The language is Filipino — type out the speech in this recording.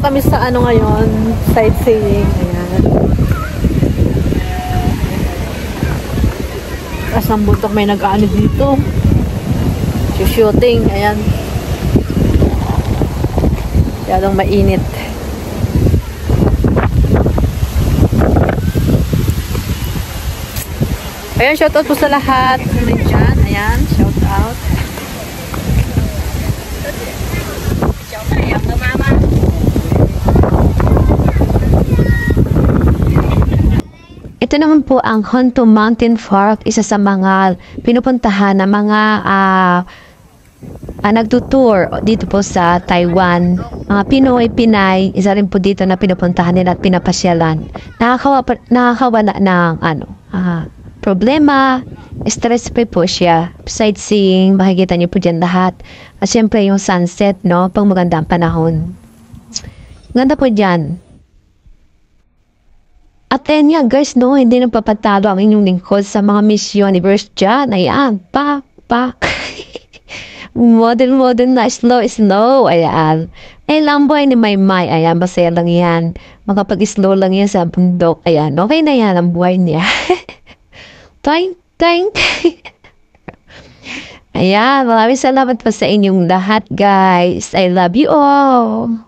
kami sa ano ngayon, sightseeing. Ayan. Taas ng bundok, may nag-aano dito. Shooting, ayan. Yadong mainit. Ayan, shoutout po sa lahat. Dyan, ayan, shoutout. Ito naman po ang Honto Mountain Park, isa sa mga pinupuntahan ng mga nagtutour dito po sa Taiwan. Mga Pinoy, Pinay, isa rin po dito na pinupuntahan nila at pinapasyalan. Nakakawala ng problema, stress-free po siya. Sightseeing, makikita niyo po dyan lahat. At syempre yung sunset, no? Pag maganda ang panahon. Ganda po dyan. At then yan guys, no, hindi nagpapatalo ang inyong lingkod sa mga Miss Universe dyan. Ayan, pa. modern na, slow. Ayan. Eh, lamboy ni Maymay. Ayan, masaya lang yan. Makapag-slow lang yan sa bundok. Ayan, okay na yan ang buhay niya. Thank. Ayan, maraming salamat po sa inyong lahat guys. I love you all.